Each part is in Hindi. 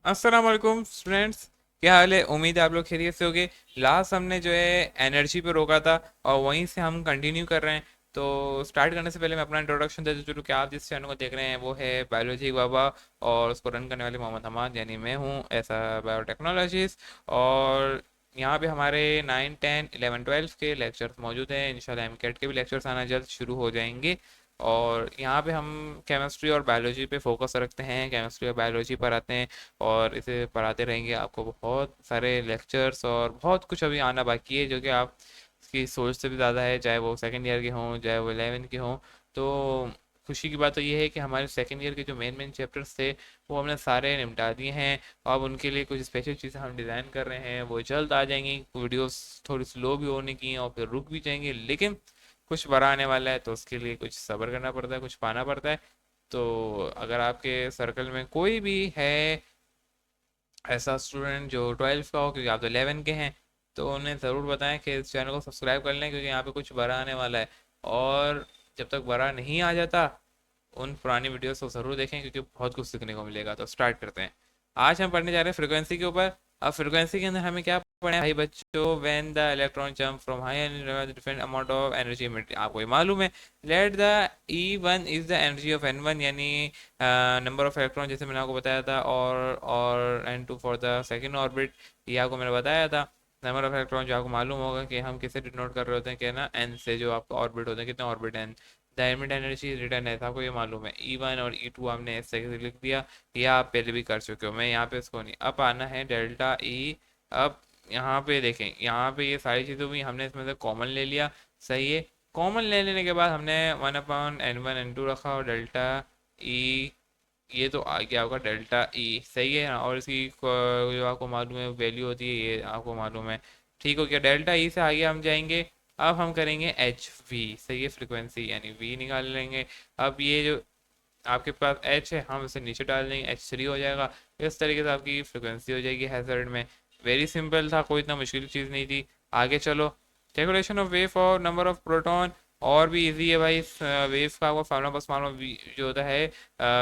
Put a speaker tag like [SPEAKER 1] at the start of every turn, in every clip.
[SPEAKER 1] अस्सलाम वालेकुम फ्रेंड्स। क्या हाल है? उम्मीद है आप लोग खैरियत से होगे। लास्ट हमने जो है एनर्जी पे रोका था और वहीं से हम कंटिन्यू कर रहे हैं। तो स्टार्ट करने से पहले मैं अपना इंट्रोडक्शन दे दूँ कि आप जिस चैनल को देख रहे हैं वो है बायोलॉजी बाबा, और उसको रन करने वाले मोहम्मद हमाद यानी मैं हूँ ऐसा बायोटेक्नोलॉजिस्ट। और यहाँ पे हमारे 9, 10, 11, 12 के लेक्चर्स मौजूद हैं। इंशाल्लाह एमकेट के भी लेक्चर्स आना जल्द शुरू हो जाएंगे। और यहाँ पे हम केमिस्ट्री और बायोलॉजी पे फोकस रखते हैं, केमिस्ट्री और बायोलॉजी पढ़ाते हैं और इसे पढ़ाते रहेंगे। आपको बहुत सारे लेक्चर्स और बहुत कुछ अभी आना बाकी है जो कि आप की सोच से भी ज़्यादा है, चाहे वो सेकेंड ईयर के हों चाहे वो 11 के हों। तो खुशी की बात तो ये है कि हमारे सेकेंड ईयर के जो मेन मेन चैप्टर्स थे वो हमने सारे निपटा दिए हैं। अब उनके लिए कुछ स्पेशल चीज़ें हम डिज़ाइन कर रहे हैं, वो जल्द आ जाएंगी। वीडियोस थोड़ी स्लो भी होने की हैं और फिर रुक भी जाएंगे, लेकिन कुछ बड़ा आने वाला है तो उसके लिए कुछ सब्र करना पड़ता है, कुछ पाना पड़ता है। तो अगर आपके सर्कल में कोई भी है ऐसा स्टूडेंट जो 12 का हो, क्योंकि आप तो 11 के हैं, तो उन्हें ज़रूर बताएं कि इस चैनल को सब्सक्राइब कर लें, क्योंकि यहाँ पे कुछ बड़ा आने वाला है। और जब तक बड़ा नहीं आ जाता उन पुरानी वीडियोस को ज़रूर देखें, क्योंकि बहुत कुछ सीखने को मिलेगा। तो स्टार्ट करते हैं। आज हम पढ़ने जा रहे हैं फ्रिक्वेंसी के ऊपर। अब फ्रिक्वेंसी के अंदर हमें क्या पढ़े भाई बच्चों? When the electron jump from high energy different amount of energy emit. आपको ये मालूम है। Let the E1 is the energy of N1, यानी नंबर ऑफ इलेक्ट्रॉन, जैसे मैंने आपको बताया था। और N2 for the second orbit, ये आपको मैंने बताया था। नंबर ऑफ इलेक्ट्रॉन जो आपको मालूम होगा कि हम किसे डिनोट कर रहे होते हैं, क्या ना, एन से। जो आपका ऑर्बिट होते हैं, कितने ऑर्बिट हैं। द एमिट एनर्जी रिटर्न है, आपको ये मालूम है। E1 और E2 हमने इस तरीके से लिख दिया। यह आप पहले भी कर चुके हो, मैं यहाँ पे इसको नहीं। अब आना है डेल्टा ई। अब यहाँ पे देखें, यहाँ पे ये सारी चीज़ें भी हमने इसमें से कॉमन ले लिया। सही है। कॉमन ले लेने के बाद हमने 1/N1 N2 रखा, और डेल्टा ई, ये तो आ गया आपका डेल्टा ई। सही है ना? और इसकी जो आपको मालूम है वैल्यू होती है, ये आपको मालूम है। ठीक हो गया, डेल्टा ई से आगे हम जाएंगे। अब हम करेंगे एच वी। सही है, फ्रिक्वेंसी यानी वी निकाल लेंगे। अब ये जो आपके पास एच है, हम इसे नीचे डाल देंगे, H3 हो जाएगा। इस तरीके से आपकी फ्रिक्वेंसी हो जाएगी हैज़र्ड में। वेरी सिंपल था, कोई इतना मुश्किल चीज़ नहीं थी। आगे चलो। कैलकुलेशन ऑफ वेव और नंबर ऑफ प्रोटॉन, और भी इजी है भाई। वेव का आपको फार्मूला बस मानो, वी जो होता है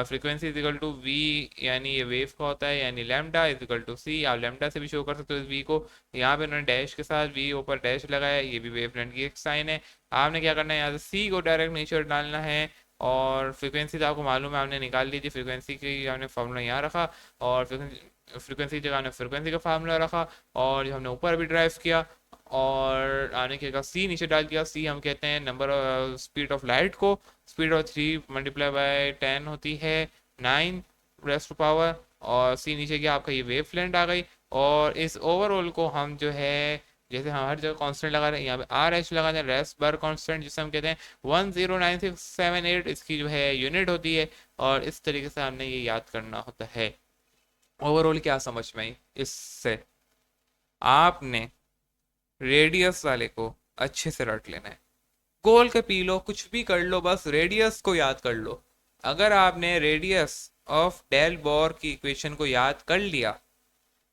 [SPEAKER 1] frequency is equal to v, यानी ये वेव का होता है, यानी lambda is equal to c. आप लैम्डा से भी शो कर सकते हो इस वी को। यहाँ पे उन्होंने डैश के साथ वी ऊपर डैश लगाया, ये भी वेवलेंथ की एक साइन है। आपने क्या करना है, यहाँ से सी को डायरेक्ट नीचे डालना है। और फ्रीक्वेंसी तो आपको मालूम है, हमने निकाल ली थी फ्रीक्वेंसी की, हमने फार्मूला यहाँ रखा। और फ्रीक्वेंसी की जगह हमने फ्रीक्वेंसी का फार्मूला रखा। और जो हमने ऊपर भी ड्राइव किया, और आने के बाद सी नीचे डाल दिया। सी हम कहते हैं नंबर स्पीड ऑफ लाइट को। स्पीड ऑफ 3 × 10 होती है 9 रेस्ट टू पावर। और सी नीचे गया, आपका ये वेव लेंथ आ गई। और इस ओवरऑल को हम जो है, जैसे हम हर जगह कांस्टेंट लगा रहे हैं, यहाँ पे आर एच लगा रहे हैं, रेस्ट बर कांस्टेंट, जिसे हम कहते हैं 109678, इसकी जो है यूनिट होती है। और इस तरीके से हमने ये याद करना होता है। ओवरऑल क्या समझ में आई इससे? आपने रेडियस वाले को अच्छे से रट लेना है। गोल के पी लो, कुछ भी कर लो, बस रेडियस को याद कर लो। अगर आपने रेडियस ऑफ डेल बोर की इक्वेशन को याद कर लिया,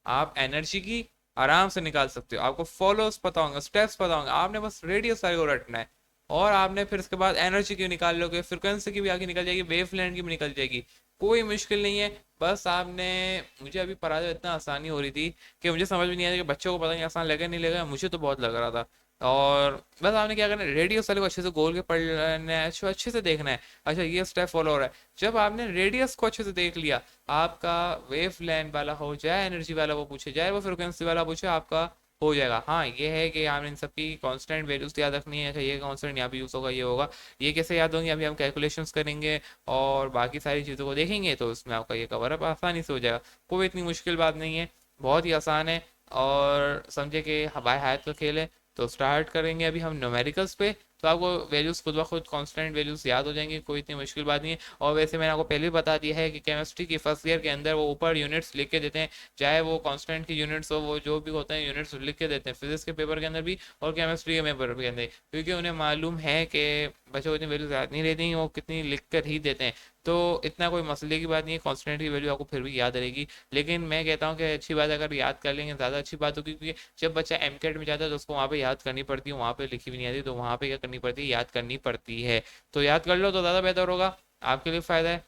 [SPEAKER 1] आप एनर्जी की आराम से निकाल सकते हो। आपको फॉलोस पता होंगे, स्टेप्स पता होंगे, आपने बस रेडियस वाले को रटना है। और आपने फिर उसके बाद एनर्जी की निकाल लोगे, फ्रिक्वेंसी की भी आगे निकल जाएगी, वेवलेंथ की भी निकल जाएगी। कोई मुश्किल नहीं है। बस आपने, मुझे अभी पढ़ाते इतना आसानी हो रही थी कि मुझे समझ भी नहीं आ रहा कि बच्चों को पता नहीं आसान लगा नहीं लगा, मुझे तो बहुत लग रहा था। और बस आपने क्या करना है, रेडियस वाले को अच्छे से गोल के पढ़ लेना है, अच्छे से देखना है। अच्छा, ये स्टेप फॉलो हो रहा है। जब आपने रेडियस को अच्छे से देख लिया, आपका वेव लेंथ वाला हो, चाहे एनर्जी वाला वो पूछे, चाहे वो फ्रिक्वेंसी वाला पूछे, आपका हो जाएगा। हाँ, ये है कि आपने इन सबकी कांस्टेंट वैल्यूज याद रखनी है। अच्छा, ये कांस्टेंट यहाँ पे यूज होगा, ये होगा। ये कैसे याद होंगे, अभी हम कैलकुलेशंस करेंगे और बाकी सारी चीज़ों को देखेंगे, तो उसमें आपका ये कवर अप आसानी से हो जाएगा। कोई इतनी मुश्किल बात नहीं है, बहुत ही आसान है। और समझे कि हवाई हाथ का खेल है। तो स्टार्ट करेंगे अभी हम न्यूमेरिकल्स पे। तो आपको वैल्यूज़ खुद ब खुद कांस्टेंट वैल्यूज़ याद हो जाएंगी, कोई इतनी मुश्किल बात नहीं है। और वैसे मैंने आपको पहले भी बता दिया है कि केमिस्ट्री की फर्स्ट ईयर के अंदर वो ऊपर यूनिट्स लिख के देते हैं, चाहे वो कांस्टेंट की यूनिट्स हो, वो जो भी होते हैं यूनिट्स लिख के देते हैं फिजिक्स के पेपर के अंदर भी और केमिस्ट्री के पेपर के अंदर, क्योंकि उन्हें मालूम है कि बच्चों को इतनी वैल्यूज याद नहीं रहती, वो कितनी लिख कर ही देते हैं। तो इतना कोई मसले की बात नहीं है, कांस्टेंट की वैल्यू आपको फिर भी याद रहेगी। लेकिन मैं कहता हूँ कि अच्छी बात है, अगर याद कर लेंगे ज़्यादा अच्छी बात होगी, क्योंकि जब बच्चा एमकेट में जाता है तो उसको वहाँ पे याद करनी पड़ती है, वहाँ पे लिखी भी नहीं आती, तो वहाँ पे क्या करनी पड़ती है, याद करनी पड़ती है। तो याद कर लो तो ज़्यादा बेहतर होगा, आपके लिए फ़ायदा है।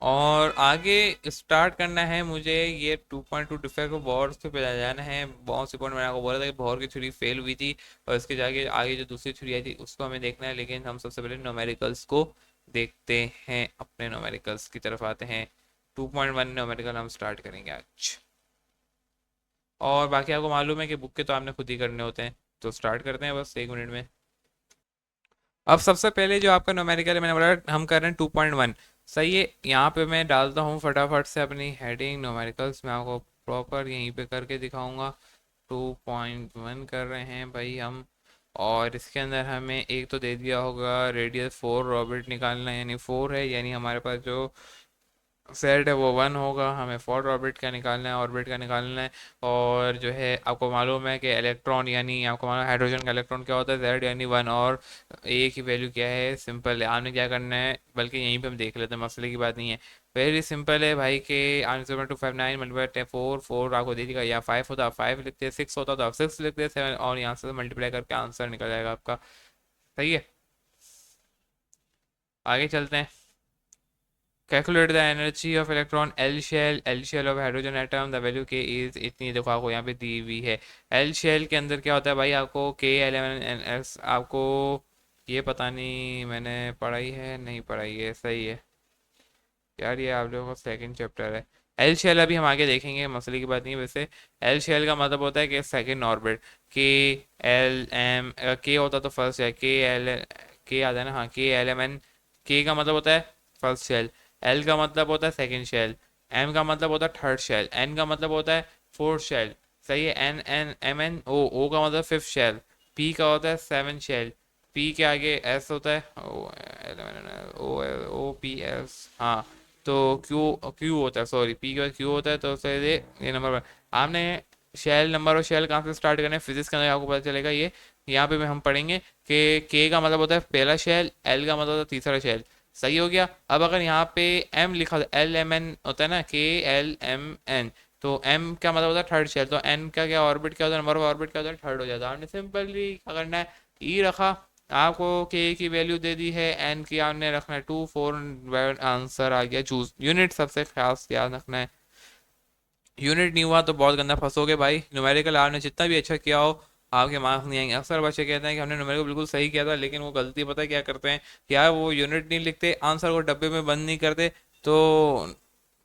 [SPEAKER 1] और आगे स्टार्ट करना है मुझे ये 2.2 डिफेक्ट को बॉर्स पे जाना है। बहुत सी पॉइंट मैंने आपको बोला था कि बॉर की छुरी फेल हुई थी, और इसके जाके आगे जो दूसरी छुरी आई थी उसको हमें देखना है। लेकिन हम सबसे पहले न्यूमेरिकल्स को देखते हैं, अपने न्यूमेरिकल्स की तरफ आते हैं। 2.1 न्यूमेरिकल हम स्टार्ट करेंगे आज। और बाकी आपको मालूम है कि बुक के तो आपने खुद ही करने होते हैं, तो स्टार्ट करते हैं बस 1 मिनट में। अब सबसे पहले जो आपका न्यूमेरिकल है, मैंने बोला हम कर रहे हैं 2.1। सही है, यहाँ पे मैं डालता हूँ फटाफट से अपनी हेडिंग न्यूमेरिकल्स, मैं आपको प्रॉपर यहीं पे करके दिखाऊंगा। 2.1 कर रहे हैं भाई हम। और इसके अंदर हमें एक तो दे दिया होगा रेडियस 4 ऑर्बिट निकालना है, यानी 4 है, यानी हमारे पास जो सेट है वो 1 होगा। हमें फोर्थ ऑर्बिट का निकालना है, ऑर्बिट का निकालना है। और जो है आपको मालूम है कि इलेक्ट्रॉन, यानी आपको मालूम है हाइड्रोजन का इलेक्ट्रॉन क्या होता है, जेड यानी 1। और ए की वैल्यू क्या है, सिंपल है। आपने क्या करना है, बल्कि यहीं पे हम देख लेते हैं, मसले की बात नहीं है। वेरी सिंपल है भाई के आंसर 259 मल्टीप्लाई 4, 4 आपको दे देगा, या 5 होता 5 लिखते हैं, 6 होता तो आप 6 लिखते हैं, 7, और यहाँ से मल्टीप्लाई करके आंसर निकल जाएगा आपका। सही है, आगे चलते हैं। Calculate the energy of electron L shell of hydrogen atom, the value के इज इतनी, देखो आपको यहाँ पे दी हुई है। एल शेल के अंदर क्या होता है भाई, आपको के एल एन एस, आपको ये पता नहीं मैंने पढ़ाई है नहीं पढ़ाई है। सही है यार, ये आप लोगों का सेकंड चैप्टर है। एल शेल अभी हम आगे देखेंगे, मसले की बात नहीं है वैसे। एल शेल का मतलब होता है कि सेकंड ऑर्बिट। के एल एम, के होता तो फर्स्ट है, के एल, के आता है ना, हाँ, के एल एम एन। के का मतलब होता है फर्स्ट शेल, एल का मतलब होता है सेकंड शेल, एम का मतलब होता है थर्ड शेल, एन का मतलब होता है फोर्थ शेल। सही है, N N M N O का मतलब फिफ्थ शेल, पी का होता है सेवन शेल, पी के आगे एस होता है, ओ ओ पी एस, हाँ। तो क्यू, क्यू होता है, सॉरी, पी के बाद क्यू होता है, तो सही ये नंबर वन। आपने शेल नंबर और शेल कहाँ से स्टार्ट करना है, फिजिक्स के अंदर आपको पता चलेगा ये। यहाँ पे भी हम पढ़ेंगे कि के का मतलब होता है पहला शेल, एल का मतलब होता है तीसरा शेल। सही हो गया। अब अगर यहाँ पे एम लिखा होता, एल एम एन होता है ना, के एल एम एन, तो एम का मतलब होता है थर्ड शेल, तो एन का क्या ऑर्बिट क्या होता है, नंबर ऑफ ऑर्बिट क्या होता है, थर्ड हो जाता है। आपने सिंपली क्या करना है, ई रखा, आपको के की वैल्यू दे दी है, एन की आपने रखना है 2, 4, आंसर आ गया। चूज यूनिट सबसे खास याद रखना है, यूनिट नहीं हुआ तो बहुत गंदा फंसोगे भाई। न्यूमेरिकल आपने जितना भी अच्छा किया हो, आपके मार्क्स नहीं आएंगे। अक्सर बच्चे कहते हैं कि हमने न्यूमेरिकल बिल्कुल सही किया था, लेकिन वो गलती पता है क्या करते हैं, यार वो यूनिट नहीं लिखते, आंसर को डब्बे में बंद नहीं करते, तो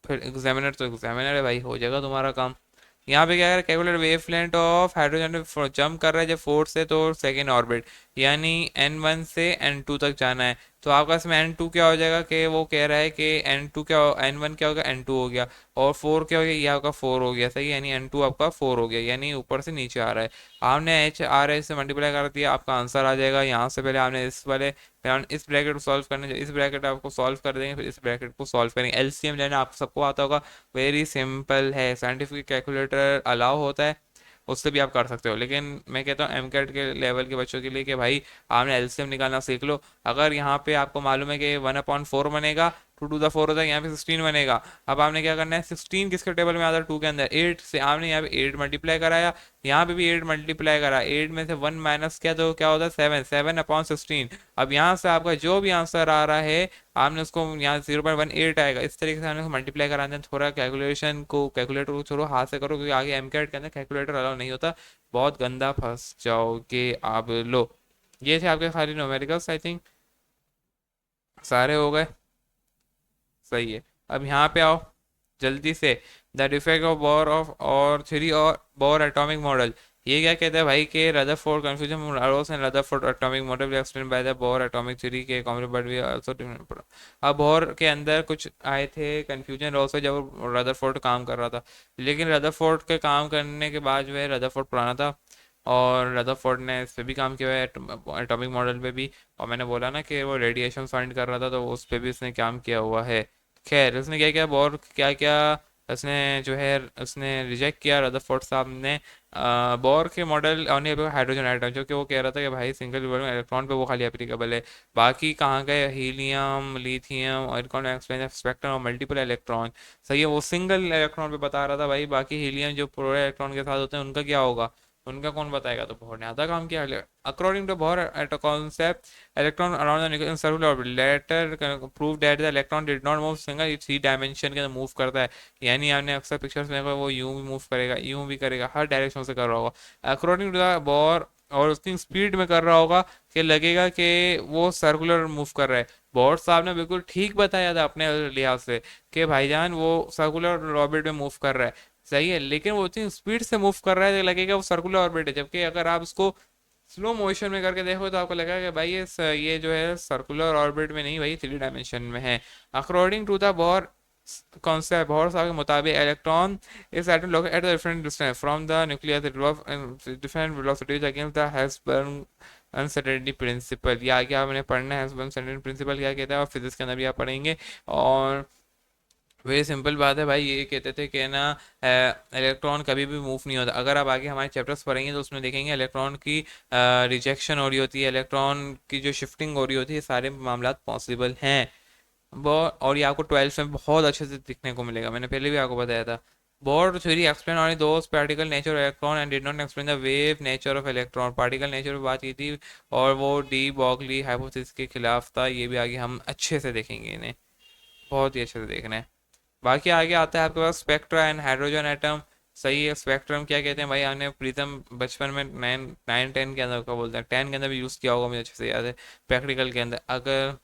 [SPEAKER 1] फिर एग्जामिनर तो एग्जामिनर है भाई, हो जाएगा तुम्हारा काम। यहाँ पे क्या है, calculate wavelength of hydrogen, jump कर रहा है जब फोर्थ से तो सेकेंड ऑर्बिट, यानी N1 से N2 तक जाना है। तो आपका इसमें N2 क्या हो जाएगा, कि वो कह रहा है कि N2 क्या, N1 क्या होगा, N2 हो गया, और 4 क्या हो गया, ये आपका 4 हो गया। सही है, यानी N2 आपका 4 हो गया, यानी ऊपर से नीचे आ रहा है। आपने एच आर एच से मल्टीप्लाई कर दिया, आपका आंसर आ जाएगा। यहाँ से पहले आपने इस वाले, फिर आपने इस ब्रैकेट को सॉल्व करने, इस ब्रैकेट आपको सॉल्व कर देंगे, फिर इस ब्रैकेट को सॉल्व करेंगे। एलसीएम लेना आप सबको आता होगा, वेरी सिंपल है। साइंटिफिक कैलकुलेटर अलाउ होता है, उससे भी आप कर सकते हो, लेकिन मैं कहता हूँ एमकेट के लेवल के बच्चों के लिए कि भाई आपने एलसीएम निकालना सीख लो। अगर यहाँ पे आपको मालूम है कि 1/4 बनेगा, 2 to the 4 होता है, यहाँ पे 16 बनेगा। अब आपने क्या करना है, 16 किसके टेबल में आता है, 2 के अंदर, 8 से आपने यहाँ पे 8 मल्टीप्लाई कराया, यहाँ पे भी 8 मल्टीप्लाई करा, 8 में से 1 माइनस किया तो क्या होता है 7, 7/16। अब यहाँ से आपका जो भी आंसर आ रहा है, आपने उसको यहाँ 0.18 आएगा, इस तरीके से हमने मल्टीप्लाई कराना है। थोड़ा कैलकुलेशन को, कैलकुलेटर को छोड़ो, हाथ से करो, क्योंकि आगे एमकेट के अंदर कैलकुलेटर अलाउ नहीं होता, बहुत गंदा फंस जाओगे आप। लो, ये थे आपके खाली न्यूमेरिकल्स, आई थिंक सारे हो गए। सही है, अब यहाँ पे आओ जल्दी से। The defect of Bohr of और थ्री और बोर एटॉमिक मॉडल, ये क्या कहता है भाई के Rutherford confusion arose and Rutherford atomic model explain by the Bohr atomic theory के कॉमन बट वी आल्सो। अब बोर के अंदर कुछ आए थे कंफ्यूजन रोज से जब रदरफोर्ड काम कर रहा था, लेकिन रदरफोर्ड के काम करने के बाद जो है, रदरफोर्ड पुराना था, और रदरफोर्ड ने इस पे भी काम किया है, एटॉमिक मॉडल पे भी। और मैंने बोला ना कि वो रेडिएशन फाइंड कर रहा था, तो उस पे भी उसने काम किया हुआ है। खैर उसने क्या किया, बोर क्या क्या उसने जो है, उसने रिजेक्ट किया रदरफोर्ड साहब ने बोर के मॉडल और हाइड्रोजन एटम, जो कि वो कह रहा था कि भाई सिंगल इलेक्ट्रॉन पे वो खाली एप्लीकेबल है, बाकी कहाँ गए, हीलियम, लिथियम, और स्पेक्ट्रम और मल्टीपल इलेक्ट्रॉन। सही है, वो सिंगल इलेक्ट्रॉन पे बता रहा था भाई, बाकी हीलियम जो पूरे इलेक्ट्रॉन के साथ होते हैं उनका क्या होगा। उनका कौन बताएगा? तो बोहर ने आधा काम किया। According to Bohr at a concept electron around the nucleus circular orbit later prove that the electron did not move single, ये थ्री डायमेंशन के अंदर मूव करता है। यानी आपने अक्सर पिक्चर्स में देखा, वो यूं भी मूव करेगा, यूं भी करेगा, हर डायरेक्शन से कर रहा होगा अकॉर्डिंग टू द बोहर, और उसकी स्पीड में कर रहा होगा कि लगेगा कि वो सर्कुलर मूव कर रहा है। बोहर साहब ने बिल्कुल ठीक बताया था अपने लिहाज से कि भाईजान वो सर्कुलर ऑर्बिट में मूव कर रहा है, सही है, लेकिन वो इतनी स्पीड से मूव कर रहा है तो लगेगा वो सर्कुलर ऑर्बिट है। जबकि अगर आप उसको स्लो मोशन में करके देखो तो आपको लगेगा कि भाई ये जो है सर्कुलर ऑर्बिट में नहीं भाई, थ्री डायमेंशन में है। According to the Bohr concept, Bohr साहब के मुताबिक electron is at located at different distance from the nucleus, different velocities against the Heisenberg uncertainty principle. ये आगे आपने पढ़ना है, हेल्सबर्ग अनसर्टेनिटी प्रिंसिपल क्या कहता है, और फिजिक्स के अंदर भी आप पढ़ेंगे। और वेरी सिंपल बात है भाई, ये कहते थे कि ना इलेक्ट्रॉन कभी भी मूव नहीं होता। अगर आप आगे हमारे चैप्टर्स पढ़ेंगे तो उसमें देखेंगे इलेक्ट्रॉन की रिजेक्शन हो रही होती है, इलेक्ट्रॉन की जो शिफ्टिंग हो रही होती है, सारे मामला पॉसिबल हैं। बहुत, और ये आपको 12th में बहुत अच्छे से दिखने को मिलेगा, मैंने पहले भी आपको बताया था। Bore theory explain only those particle nature of electron and did not explain the wave nature of electron. Particle nature पे बात की थी, और वो डी बॉगली हाइपोथेसिस के खिलाफ था। ये भी आगे हम अच्छे से देखेंगे, इन्हें बहुत ही अच्छे से देखना है। बाकी आगे आता है आपके पास स्पेक्ट्रा एंड हाइड्रोजन एटम। सही है, स्पेक्ट्रम क्या कहते हैं भाई, आपने प्रीतम बचपन में 9 9 10 के अंदर का बोलते हैं, 10 के अंदर भी यूज़ किया होगा, मुझे अच्छे से याद है, प्रैक्टिकल के अंदर अगर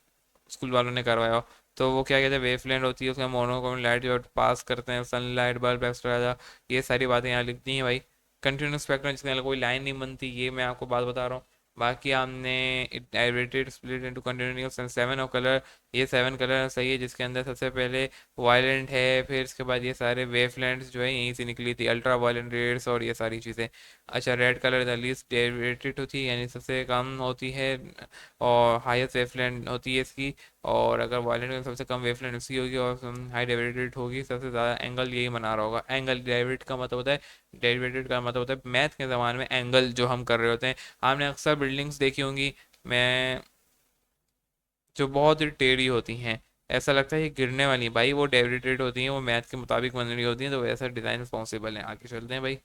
[SPEAKER 1] स्कूल वालों ने करवाया हो। तो वो क्या कहते हैं, वेवलेंथ होती है, उसमें मोनोक्रोम लाइट जो पास करते हैं, सनलाइट, बल्ब एक्स्ट्रा, ये सारी बातें यहाँ लिखती हैं भाई। कंटिन्यूस स्पेक्ट्रम जिसके अंदर कोई लाइन नहीं बनती, ये मैं आपको बात बता रहा हूँ। बाकी हमने divided split into continuous and 7 of colour, ये 7 कलर सही है, जिसके अंदर सबसे पहले वायलेंट है, फिर इसके बाद ये सारे वेवलेंट्स जो है यहीं से निकली थी, अल्ट्रा वायलेंट रेड्स और ये सारी चीज़ें। अच्छा, red colour the least derivated होती है, यानी सबसे कम होती है, और हाईएस्ट वेवलेंथ होती है इसकी। और अगर वायलेंट में सबसे कम वेवलेंथ उसकी होगी, और हाई डेरिवेटेड होगी सबसे ज़्यादा, एंगल यही बना रहा होगा। एंगल डेरिवेट का मतलब होता है, डेरिवेटेड का मतलब होता है मैथ के ज़माने में एंगल जो हम कर रहे होते हैं। आपने अक्सर बिल्डिंग्स देखी होंगी, मैं जो बहुत ही टेढ़ी होती हैं, ऐसा लगता है ये गिरने वाली है। भाई वो डेरिवेटेड होती हैं, वो मैथ के मुताबिक बन रही होती हैं, तो वैसा डिज़ाइन पॉसिबल है। आगे चलते हैं भाई।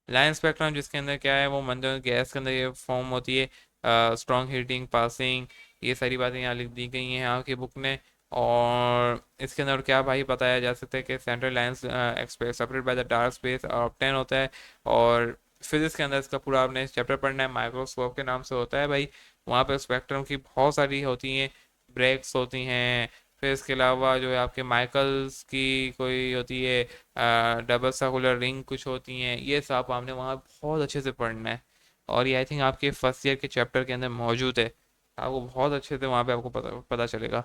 [SPEAKER 1] लाइन स्पेक्ट्रम जिसके अंदर क्या है, वो मंद गैस के अंदर ये फॉर्म होती है, स्ट्रॉन्ग हीटिंग पासिंग, ये सारी बातें यहाँ लिख दी गई हैं यहाँ की बुक ने। और इसके अंदर क्या भाई बताया जा सकता है कि central line separate by the dark space obtain होता है। और फिजिक्स के अंदर इसका पूरा आपने चैप्टर पढ़ना है, माइक्रोस्कोप के नाम से होता है भाई। वहाँ पर स्पेक्ट्रम की बहुत सारी होती हैं, ब्रेक्स होती हैं। फिर इसके अलावा जो है आपके माइकल्स की कोई होती है, डबल सर्कुलर रिंग कुछ होती हैं, ये सब आपने वहाँ बहुत अच्छे से पढ़ना है। और ये आई थिंक आपके फर्स्ट ईयर के चैप्टर के अंदर मौजूद है, आपको बहुत अच्छे से वहाँ पे आपको पता चलेगा।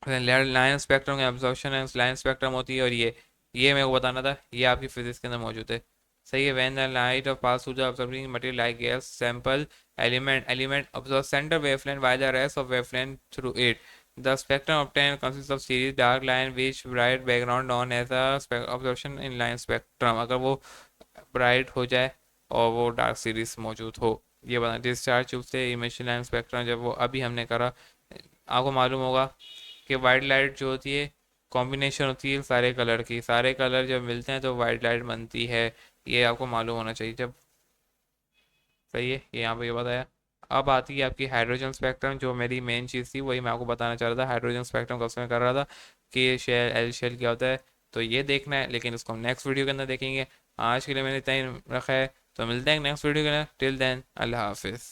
[SPEAKER 1] लाइन स्पेक्ट्रम का एब्जॉर्प्शन है, लाइन स्पेक्ट्रम होती है, और ये मेरे को बताना था, ये आपकी फिजिक्स के अंदर मौजूद है। सही है, when the light of pass through the observing material like gas sample element observe centre wavelength by the rest of wavelength through it, the spectrum obtained consists of series dark line which bright background known as a observation in line spectrum। अगर वो ब्राइट हो जाए और वो डार्क सीरीज मौजूद हो, ये बता डिस्चार्ज ट्यूब से इमेजिन लाइन स्पेक्ट्रम जब वो अभी हमने करा। आपको मालूम होगा कि वाइट लाइट जो होती है, कॉम्बिनेशन होती है सारे कलर की, सारे कलर जब मिलते हैं तो वाइट लाइट बनती है, ये आपको मालूम होना चाहिए जब। सही है, ये यहाँ पे ये बताया। अब आती है आपकी हाइड्रोजन स्पेक्ट्रम, जो मेरी मेन चीज़ थी वही मैं आपको बताना चाह रहा था। हाइड्रोजन स्पेक्ट्रम कब से मैं कर रहा था कि शेल एल शेल क्या होता है, तो ये देखना है, लेकिन उसको हम नेक्स्ट वीडियो के अंदर देखेंगे। आज के लिए मैंने इतना ही रखा है, तो मिलते हैं नेक्स्ट वीडियो के अंदर। टिल देन, अल्लाह हाफिज़।